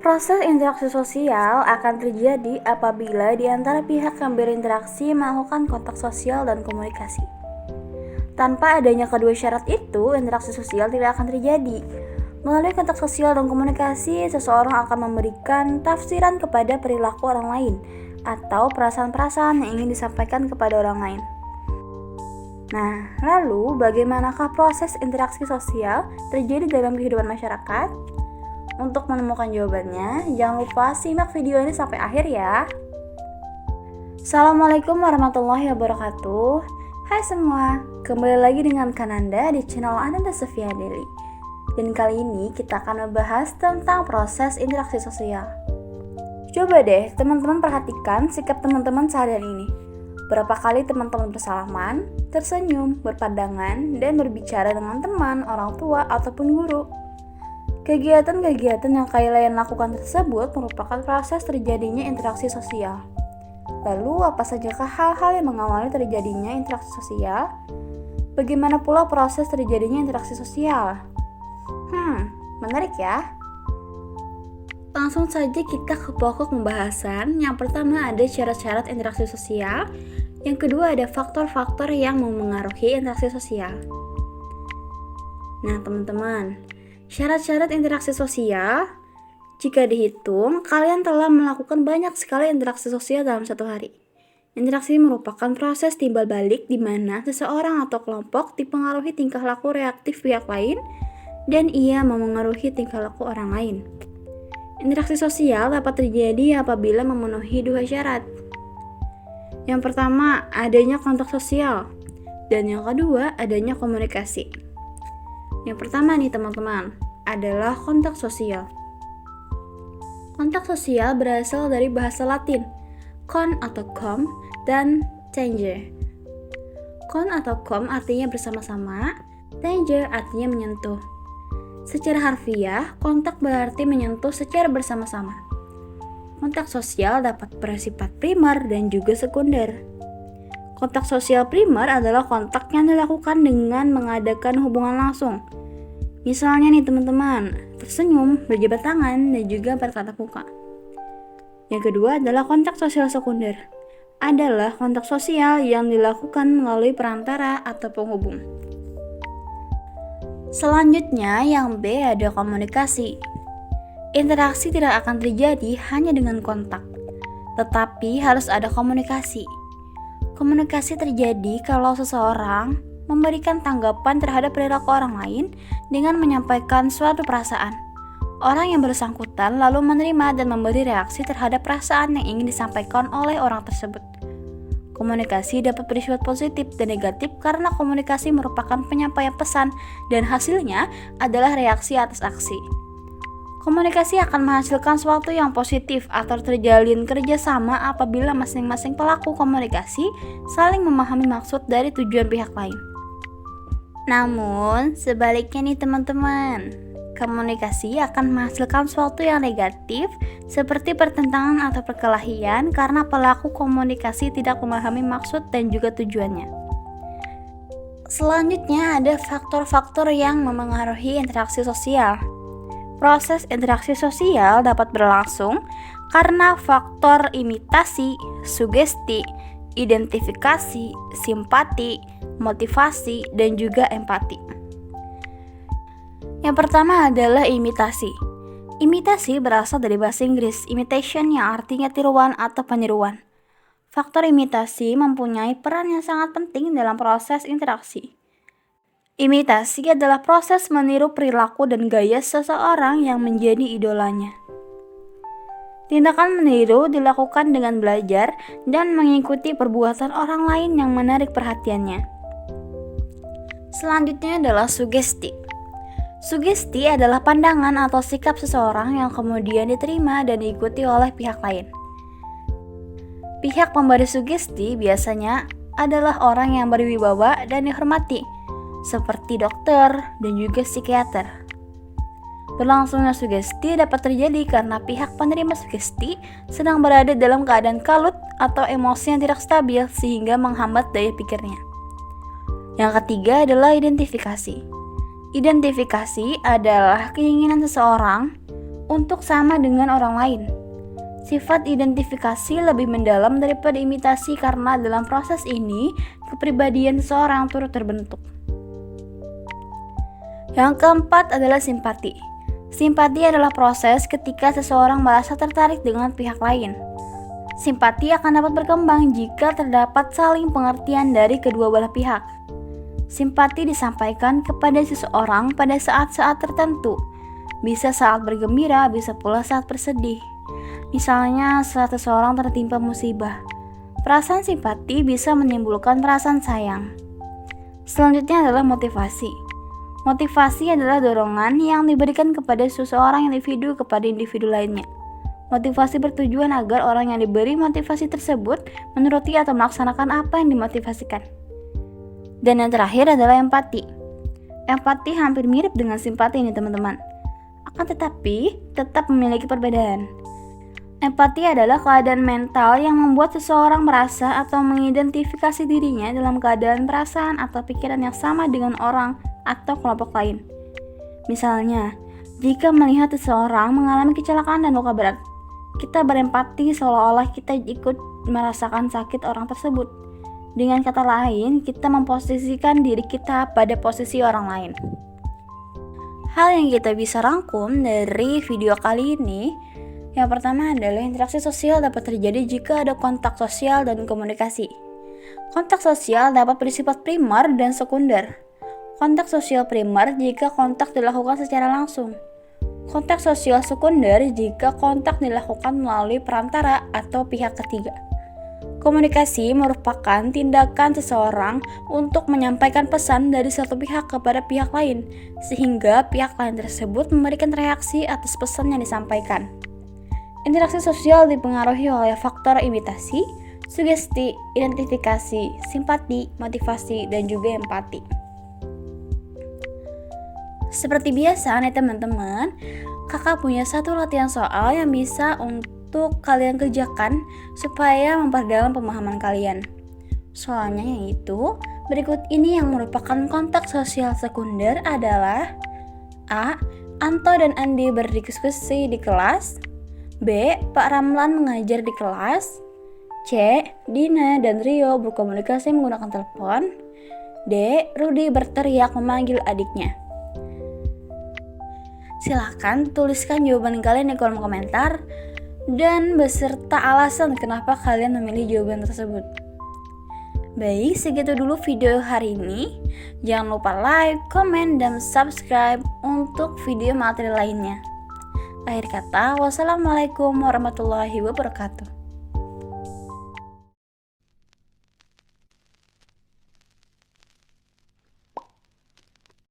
Proses interaksi sosial akan terjadi apabila di antara pihak yang berinteraksi melakukan kontak sosial dan komunikasi. Tanpa adanya kedua syarat itu, interaksi sosial tidak akan terjadi. Melalui kontak sosial dan komunikasi, seseorang akan memberikan tafsiran kepada perilaku orang lain atau perasaan-perasaan yang ingin disampaikan kepada orang lain. Nah, lalu bagaimanakah proses interaksi sosial terjadi dalam kehidupan masyarakat? Untuk menemukan jawabannya, jangan lupa simak video ini sampai akhir ya. Assalamualaikum warahmatullahi wabarakatuh. Hai semua, kembali lagi dengan Kananda di channel Ananda Sofia Deli. Dan kali ini kita akan membahas tentang proses interaksi sosial. Coba deh teman-teman perhatikan sikap teman-teman seharian ini. Berapa kali teman-teman bersalaman, tersenyum, berpandangan, dan berbicara dengan teman, orang tua, ataupun guru. Kegiatan-kegiatan yang kalian lakukan tersebut merupakan proses terjadinya interaksi sosial. Lalu, apa sajakah hal-hal yang mengawali terjadinya interaksi sosial? Bagaimana pula proses terjadinya interaksi sosial? Menarik ya. Langsung saja kita ke pokok pembahasan. Yang pertama ada syarat-syarat interaksi sosial. Yang kedua ada faktor-faktor yang memengaruhi interaksi sosial. Nah teman-teman, syarat-syarat interaksi sosial, jika dihitung, kalian telah melakukan banyak sekali interaksi sosial dalam satu hari. Interaksi merupakan proses timbal balik di mana seseorang atau kelompok dipengaruhi tingkah laku reaktif pihak lain dan ia memengaruhi tingkah laku orang lain. Interaksi sosial dapat terjadi apabila memenuhi dua syarat. Yang pertama, adanya kontak sosial, dan yang kedua, adanya komunikasi. Yang pertama nih teman-teman, adalah kontak sosial. Kontak sosial berasal dari bahasa Latin, con atau com, dan tanger. Con atau com artinya bersama-sama, tanger artinya menyentuh. Secara harfiah, kontak berarti menyentuh secara bersama-sama. Kontak sosial dapat bersifat primer dan juga sekunder. Kontak sosial primer adalah kontak yang dilakukan dengan mengadakan hubungan langsung. Misalnya nih teman-teman, tersenyum, berjabat tangan, dan juga bertatap muka. Yang kedua adalah kontak sosial sekunder. Adalah kontak sosial yang dilakukan melalui perantara atau penghubung. Selanjutnya yang B ada komunikasi. Interaksi tidak akan terjadi hanya dengan kontak, tetapi harus ada komunikasi. Komunikasi terjadi kalau seseorang memberikan tanggapan terhadap perilaku orang lain dengan menyampaikan suatu perasaan. Orang yang bersangkutan lalu menerima dan memberi reaksi terhadap perasaan yang ingin disampaikan oleh orang tersebut. Komunikasi dapat bersifat positif dan negatif karena komunikasi merupakan penyampaian pesan dan hasilnya adalah reaksi atas aksi. Komunikasi akan menghasilkan sesuatu yang positif atau terjalin kerjasama apabila masing-masing pelaku komunikasi saling memahami maksud dari tujuan pihak lain. Namun, sebaliknya nih teman-teman, komunikasi akan menghasilkan sesuatu yang negatif seperti pertentangan atau perkelahian karena pelaku komunikasi tidak memahami maksud dan juga tujuannya. Selanjutnya ada faktor-faktor yang memengaruhi interaksi sosial. Proses interaksi sosial dapat berlangsung karena faktor imitasi, sugesti, identifikasi, simpati, motivasi, dan juga empati. Yang pertama adalah imitasi. Imitasi berasal dari bahasa Inggris imitation yang artinya tiruan atau peniruan. Faktor imitasi mempunyai peran yang sangat penting dalam proses interaksi. Imitasi adalah proses meniru perilaku dan gaya seseorang yang menjadi idolanya. Tindakan meniru dilakukan dengan belajar dan mengikuti perbuatan orang lain yang menarik perhatiannya. Selanjutnya adalah sugesti. Sugesti adalah pandangan atau sikap seseorang yang kemudian diterima dan diikuti oleh pihak lain. Pihak pemberi sugesti biasanya adalah orang yang berwibawa dan dihormati, seperti dokter dan juga psikiater. Berlangsungnya sugesti dapat terjadi karena pihak penerima sugesti sedang berada dalam keadaan kalut atau emosi yang tidak stabil sehingga menghambat daya pikirnya. Yang ketiga adalah identifikasi. Identifikasi adalah keinginan seseorang untuk sama dengan orang lain. Sifat identifikasi lebih mendalam daripada imitasi karena dalam proses ini, kepribadian seseorang turut terbentuk. Yang keempat adalah simpati. Simpati adalah proses ketika seseorang merasa tertarik dengan pihak lain. Simpati akan dapat berkembang jika terdapat saling pengertian dari kedua belah pihak. Simpati disampaikan kepada seseorang pada saat-saat tertentu, bisa saat bergembira, bisa pula saat bersedih. Misalnya saat seseorang tertimpa musibah, perasaan simpati bisa menimbulkan perasaan sayang. Selanjutnya adalah motivasi. Motivasi adalah dorongan yang diberikan kepada seseorang individu kepada individu lainnya. Motivasi bertujuan agar orang yang diberi motivasi tersebut menuruti atau melaksanakan apa yang dimotivasikan. Dan yang terakhir adalah empati. Empati hampir mirip dengan simpati ini teman-teman, akan tetapi tetap memiliki perbedaan. Empati adalah keadaan mental yang membuat seseorang merasa atau mengidentifikasi dirinya dalam keadaan perasaan atau pikiran yang sama dengan orang atau kelompok lain. Misalnya, jika melihat seseorang mengalami kecelakaan dan luka berat, kita berempati seolah-olah kita ikut merasakan sakit orang tersebut. Dengan kata lain, kita memposisikan diri kita pada posisi orang lain. Hal yang kita bisa rangkum dari video kali ini, yang pertama adalah interaksi sosial dapat terjadi jika ada kontak sosial dan komunikasi. Kontak sosial dapat bersifat primer dan sekunder. Kontak sosial primer jika kontak dilakukan secara langsung. Kontak sosial sekunder jika kontak dilakukan melalui perantara atau pihak ketiga. Komunikasi merupakan tindakan seseorang untuk menyampaikan pesan dari satu pihak kepada pihak lain, sehingga pihak lain tersebut memberikan reaksi atas pesan yang disampaikan. Interaksi sosial dipengaruhi oleh faktor imitasi, sugesti, identifikasi, simpati, motivasi, dan juga empati. Seperti biasa nih teman-teman, kakak punya satu latihan soal yang bisa untuk kalian kerjakan supaya memperdalam pemahaman kalian. Soalnya yaitu, berikut ini yang merupakan kontak sosial sekunder adalah A. Anto dan Andi berdiskusi di kelas. B. Pak Ramlan mengajar di kelas. C. Dina dan Rio berkomunikasi menggunakan telepon. D. Rudi berteriak memanggil adiknya. Silahkan tuliskan jawaban kalian di kolom komentar dan beserta alasan kenapa kalian memilih jawaban tersebut. Baik, segitu dulu video hari ini. Jangan lupa like, komen, dan subscribe untuk video materi lainnya. Akhir kata, wassalamualaikum warahmatullahi wabarakatuh.